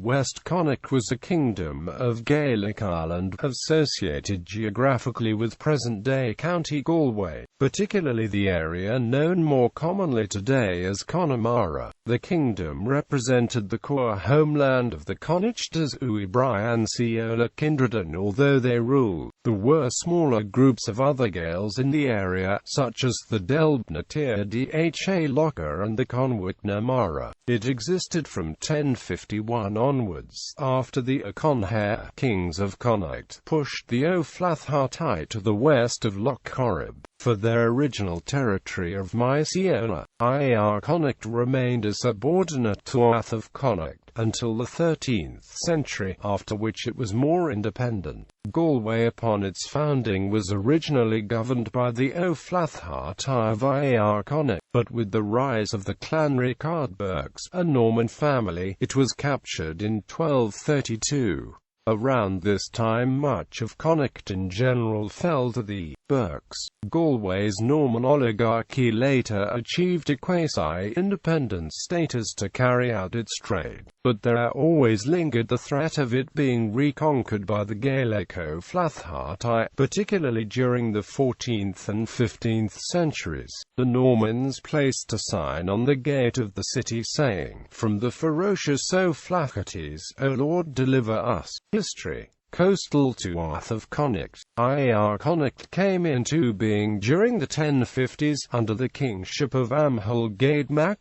West Connacht was a kingdom of Gaelic Ireland, associated geographically with present-day County Galway, particularly the area known more commonly today as Connemara. The kingdom represented the core homeland of the Connachtas Briúin Seóla kindred, and although they ruled, there were smaller groups of other Gaels in the area, such as the Delbhna Tir Dha Locha and the Conmhaícne Mara. It existed from 1051 onwards, after the Ó Conchobhair, kings of Connacht, pushed the Ó Flaithbheartaigh to the west of Lough Corrib. For their original territory of Maigh Seóla.Iar Connacht remained a subordinate túath of Connacht until the 13th century, after which it was more independent. Galway upon its founding was originally governed by the Ó Flaithbheartaigh of Iar Connacht, but with the rise of the clan Ricardburgs, a Norman family, it was captured in 1232. Around this time much of Connacht in general fell to the Burkes. Galway's Norman oligarchy later achieved a quasi-independent status to carry out its trade, but there always lingered the threat of it being reconquered by the Gaelic Ó Flaithbheartaigh, particularly during the 14th and 15th centuries. The Normans placed a sign on the gate of the city saying, "From the ferocious Ó Flaithbheartaigh, O Lord, deliver us." History. Coastal túath of Connacht.Iar Connacht came into being during the 1050s, under the kingship of Amhil Mac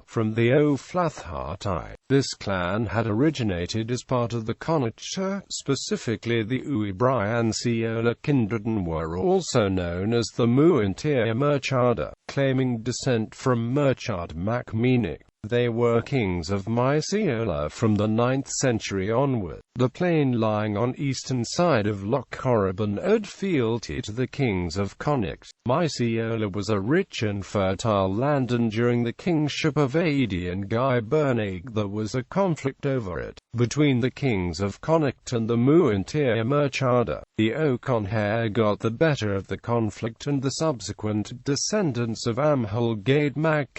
from the Ó Flaithbheartaigh. This clan had originated as part of the Connemara, specifically the Briúin Seóla kindred, and were also known as the Muintir, claiming descent from Murchard Mac Meaning. They were kings of Maigh Seóla from the 9th century onward. The plain lying on eastern side of Lough Corrib and owed fealty to the kings of Connacht. Maigh Seóla was a rich and fertile land, and during the kingship of Éadí and Delbhna there was a conflict over it, between the kings of Connacht and the Muintir. The Ó Conchobhair got the better of the conflict, and the subsequent descendants of Amhil Mac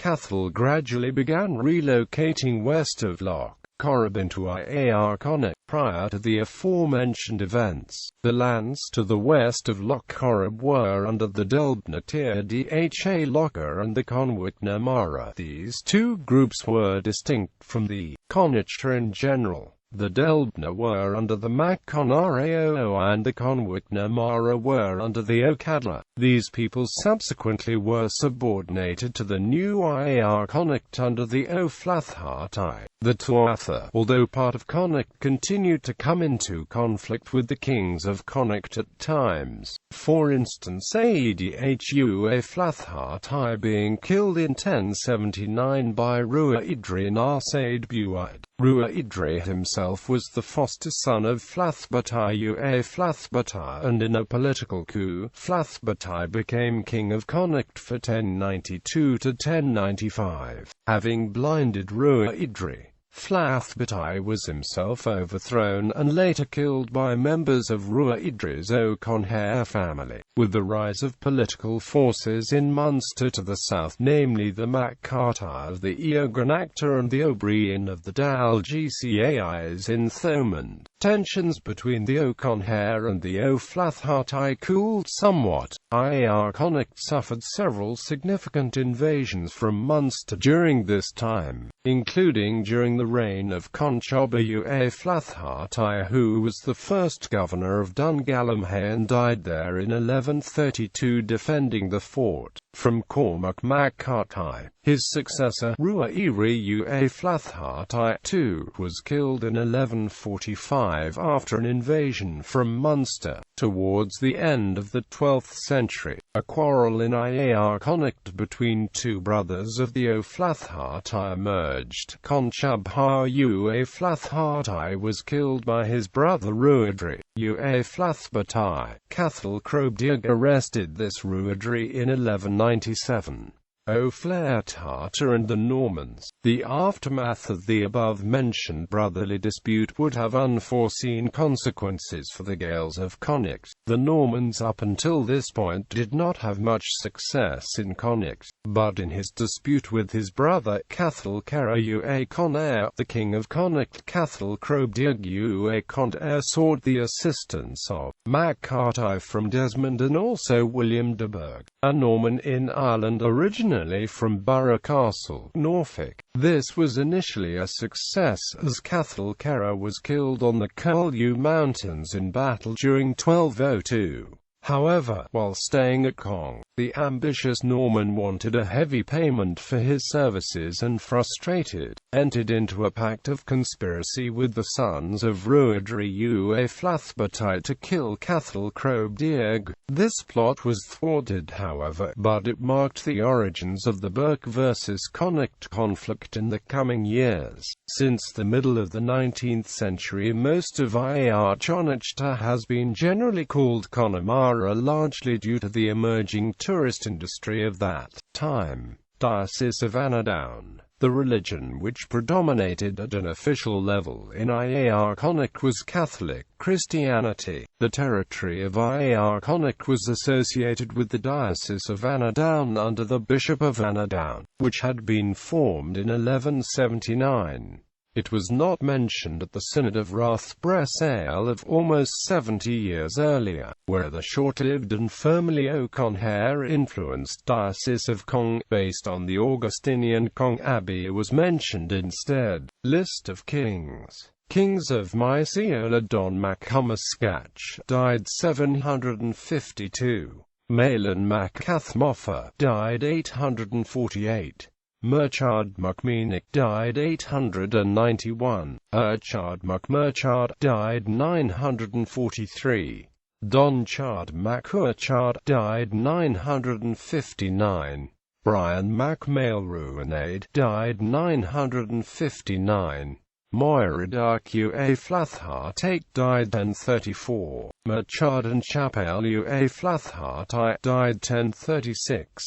gradually began relocating west of Lough Corrib into Iar Connacht. Prior to the aforementioned events, the lands to the west of Lough Corrib were under the Delbhna Tir Dha Locha and the Conmhaícne Mara. These two groups were distinct from the Connachta in general. The Delbhna were under the Mac and the Conmhaícne Mara were under the Ó. These peoples subsequently were subordinated to the new Iar Connacht under the Ó Flaithbheartaigh. The túath, although part of Connacht, continued to come into conflict with the kings of Connacht at times. For instance, Éadí Ó Flaithbheartaigh being killed in 1079 by Ruaidhri in Arsaid Buaid. Ruaidhri himself was the foster son of Flaithbheartaigh Ó Flaithbheartaigh, and in a political coup, Flaithbheartaigh became king of Connacht for 1092 to 1095. Having blinded Ruaidhri, Flaithbheartaigh was himself overthrown and later killed by members of Ruaidhri's Ó Conchobhair family. With the rise of political forces in Munster to the south, namely the Mac of the Connachta and the Briúin of the Dalgais in Thomond, tensions between the Ó Conchobhair and the Ó Flaithbheartaigh cooled somewhat. Iar Connacht suffered several significant invasions from Munster during this time, including during the reign of Conchobhair Ó Flaithbheartaigh, who was the first governor of Dungallamhay and died there in 1132 defending the fort from Cormac Mac. His successor, Ruaidhri Ó Flaithbheartaigh II, was killed in 1145 after an invasion from Munster. Towards the end of the 12th century, a quarrel in Iar Connacht between two brothers of the Ó Flaithbheartaigh emerged. Conchobhair Ó Flaithbheartaigh was killed by his brother Ruaidhri Ó Flaithbheartaigh. Cathal Crobdeag arrested this Ruaidhri in 1197. Ó Flaithbheartaigh and the Normans. The aftermath of the above-mentioned brotherly dispute would have unforeseen consequences for the Gaels of Connacht. The Normans up until this point did not have much success in Connacht, but in his dispute with his brother Ó Conchobhair, the king of Connacht, Ó Conchobhair sought the assistance of Mac Seóla from Desmond and also William de Burgh, a Norman in Ireland originally from Borough Castle, Norfolk. This was initially a success as Ó Conchobhair was killed on the Cullew Mountains in battle during 1202. However, while staying at Cong, the ambitious Norman wanted a heavy payment for his services and frustrated, entered into a pact of conspiracy with the sons of Ruadhrí Ó Flaithbheartaigh to kill Connemara.The. This plot was thwarted however, but it marked the origins of the Burke vs. Connacht conflict in the coming years. Since the middle of the 19th century most of Connachta has been generally called Connemara, largely due to the emerging tourist industry of that time. Diocese of Annaghdown. The religion which predominated at an official level in Connacht was Catholic Christianity. The territory of Connacht was associated with the Diocese of Annaghdown under the Bishop of Annaghdown, which had been formed in 1179. It was not mentioned at the Synod of Rathbresale of almost 70 years earlier, where the short-lived and firmly Ó Conchobhair influenced Diocese of Cong, based on the Augustinian Cong Abbey, was mentioned instead. List of kings. Kings of Maigh Seóla Don Mac Cumascach, died 752. Maelin Mac Cathmoffa, died 848. Murchard Mac Meanic, died 891. Urchard Mac Murchard, died 943. Donchard Mac Urchard, died 959. Brian Mac Maelruinade, died 959. Moiredarch Ó Flaithbheartaigh, died 1034. Murchard and Chapel Ó Flaithbheartaigh, died 1036.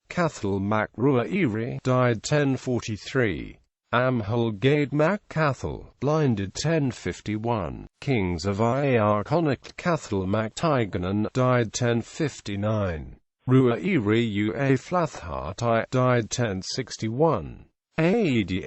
Cathal Mac Ruairi, died 1043. Amhulgade Mac Cathal, blinded 1051. Kings of Connacht. Cathal Mac Teiganan, died 1059. Ruairi Ó Flaithbheartaigh, died 1061. Adh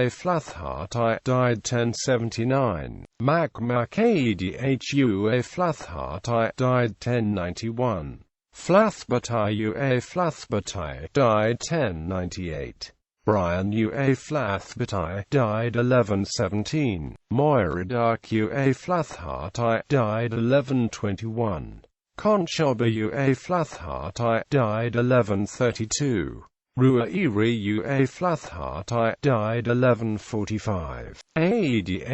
Flaithbheartaigh, died 1079. Mac Adh Flaithbheartaigh, died 1091. Flaithbheartaigh Ó Flaithbheartaigh, died 1098. Brian Ó Flaithbheartaigh, died 1117. Moiredarch Ó Flaithbheartaigh, died 1121. Conchobhair Ó Flaithbheartaigh, died 1132. Ruairi Ó Flaithbheartaigh, died 1145. Adh Ó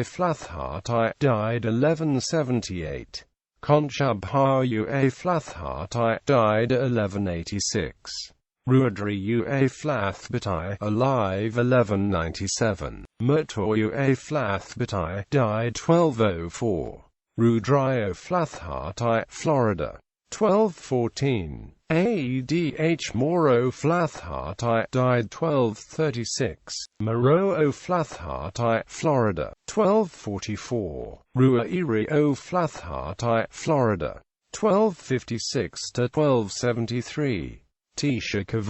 Flaithbheartaigh, died 1178. Conchobhair Ó Flaithbheartaigh, died 1186. Ruadhrí Ó Flaithbheartaigh, alive 1197. Murtor Ó Flaithbheartaigh, died 1204. Ruadhrí Ó Flaithbheartaigh, Florida, 1214. Adh Ó Flaithbheartaigh, died 1236. Moro Ó Flaithbheartaigh, Florida, 1244. Ruairi Ó Flaithbheartaigh, Florida, 1256 to 1273. Taoiseach of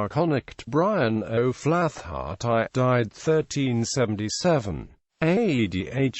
Connacht. Brian Ó Flaithbheartaigh, died 1377. Adh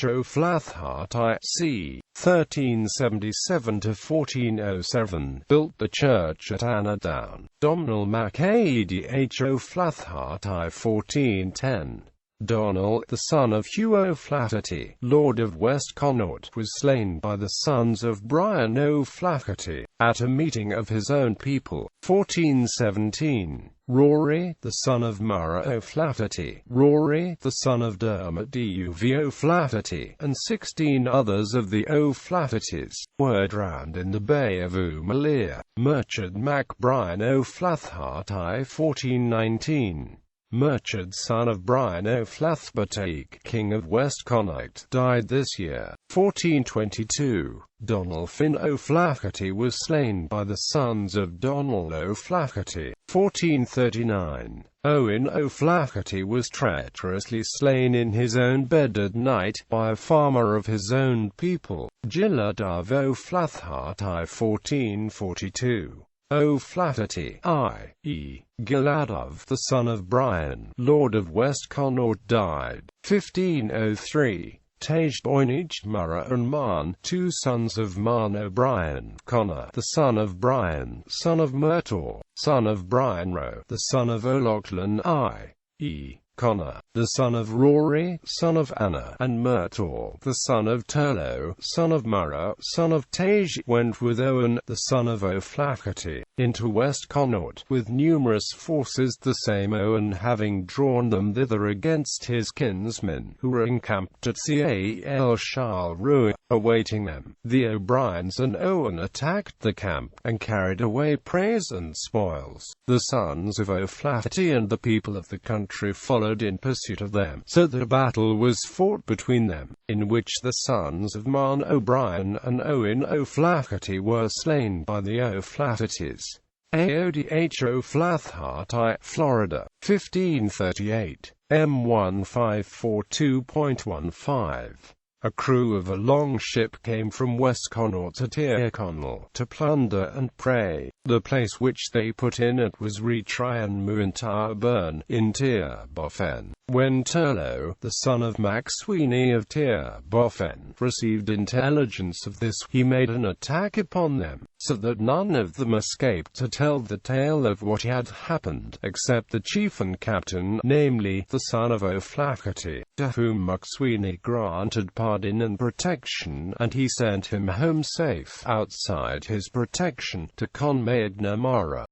Ó Flaithbheartaigh, c. 1377 to 1407, built the church at Annaghdown. Domhnall Mac Adh Ó Flaithbheartaigh, 1410. Donald, the son of Hugh Ó Flaithbheartaigh, Lord of West Connacht, was slain by the sons of Brian Ó Flaithbheartaigh at a meeting of his own people. 1417. Rory, the son of Ó Flaithbheartaigh, Rory, the son of Dermot Ó Flaithbheartaigh, and 16 others of the Ó Flaithbheartaighs, were drowned in the Bay of Umalia. Murchard Mac Brian Ó Flaithbheartaigh, 1419. Murchad, son of Briúin Ó Flaithbheartaigh, king of West Connacht, died this year. 1422. Donald Finn O'Flaherty was slain by the sons of Donald O'Flaherty. 1439. Owen O'Flaherty was treacherously slain in his own bed at night by a farmer of his own people, Giladov O'Flaithbheartaigh. 1442. O'Flaherty, i.e., Giladov, the son of Briúin, Lord of West Connacht, died. 1503. Delbhna Tir Mara and Man, two sons of Man O'Brien, Connacht, the son of Briúin, son of Murtor, son of Brian Ro, the son of O'Loughlin, i.e., Connacht, the son of Rory, son of Anna, and Murtor, the son of Turlo, son of Mara, son of Tage, went with Owen, the son of O'Flaherty, into West Connacht, with numerous forces, the same Owen having drawn them thither against his kinsmen, who were encamped at Cael awaiting them. The O'Briens and Owen attacked the camp, and carried away praise and spoils. The sons of O'Flaherty and the people of the country followed in pursuit of them, so that a battle was fought between them, in which the sons of Man O'Brien and Owen O'Flaherty were slain by the O'Flahertys. Aodh O'Flaithbheartaigh, Florida, 1538, M1542.15. A crew of a longship came from West Connacht to Tir Connell to plunder and prey. The place which they put in at was Retrian Muintar in Tir Bofen. When Turlo, the son of Maigh Seóla of Tir Bofen, received intelligence of this, he made an attack upon them, so that none of them escaped to tell the tale of what had happened, except the chief and captain, namely, the son of O'Flaherty, to whom Maigh Seóla granted pardon and protection, and he sent him home safe. Outside his protection, to Conmhaícne Mara.